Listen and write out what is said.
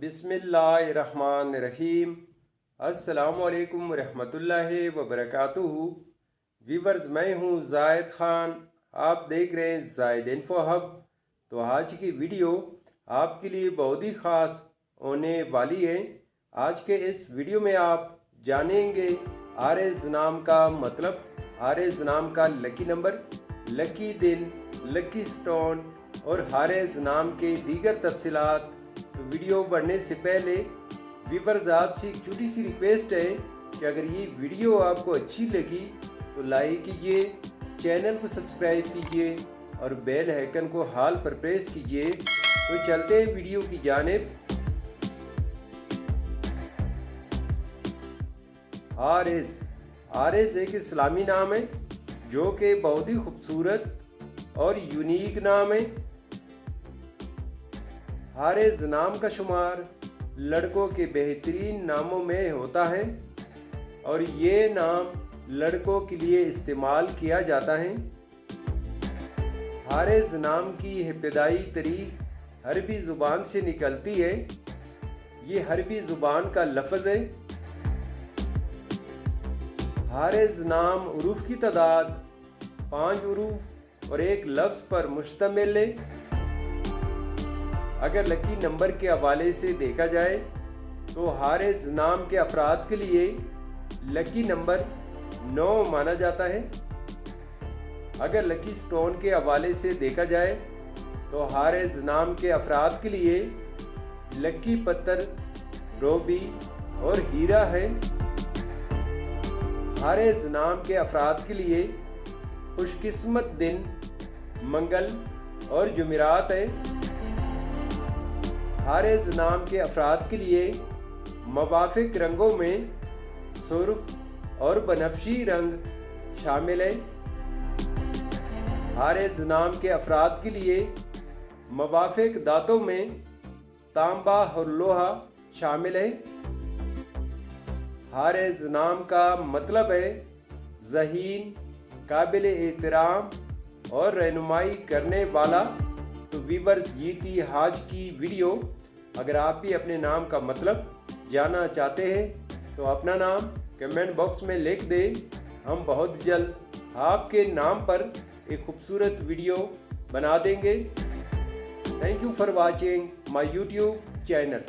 बिस्मिल्लाहिर्रहमानिर्रहीम। अस्सलामुअलैकुम रहमतुल्लाहि व बरकातुहू। व्यूवर्स, मैं हूँ जायद ख़ान, आप देख रहे हैं जायद इन्फो हब। तो आज की वीडियो आपके लिए बहुत ही ख़ास होने वाली है। आज के इस वीडियो में आप जानेंगे आरेज़ नाम का मतलब, आरेज़ नाम का लकी नंबर, लकी दिन, लकी स्टोन और हारेज़ नाम के दीगर तफसीलात। तो वीडियो बढ़ने से पहले व्यूवर्स, आपसे एक छोटी सी रिक्वेस्ट है कि अगर ये वीडियो आपको अच्छी लगी तो लाइक कीजिए, चैनल को सब्सक्राइब कीजिए और बेल आइकन को हाल पर प्रेस कीजिए। तो चलते हैं वीडियो की जानिब। आरेज़, आरेज़ एक इस्लामी नाम है जो कि बहुत ही खूबसूरत और यूनिक नाम है। हारेज़ नाम का शुमार लड़कों के बेहतरीन नामों में होता है और ये नाम लड़कों के लिए इस्तेमाल किया जाता है। हारेज़ नाम की इब्तिदाई तारीख अरबी ज़ुबान से निकलती है। ये अरबी ज़ुबान का लफ्ज़ है। हारेज़ नाम उरूफ की तादाद 5 उरूफ और एक लफ्ज़ पर मुश्तमिल है। अगर लकी नंबर के हवाले से देखा जाए तो हारेज़ नाम के अफराद के लिए लकी नंबर 9 माना जाता है। अगर लकी स्टोन के हवाले से देखा जाए तो हारेज़ नाम के अफराद के लिए लकी पत्थर रूबी और हीरा है। हारेज़ नाम के अफराद के लिए खुशकिस्मत दिन मंगल और जुमेरात है। हारेज़ नाम के अफराद के लिए मवाफिक रंगों में सुर्ख और बनफशी रंग शामिल है। हारेज़ नाम के अफराद के लिए मवाफिक दांतों में तांबा और लोहा शामिल है। हारेज़ नाम का मतलब है ज़हीन, काबिल एहतराम और रहनुमाई करने वाला। तो व्यूवर्स, ये थी आज की वीडियो। अगर आप भी अपने नाम का मतलब जानना चाहते हैं तो अपना नाम कमेंट बॉक्स में लिख दें। हम बहुत जल्द आपके नाम पर एक खूबसूरत वीडियो बना देंगे। Thank you for watching my YouTube channel.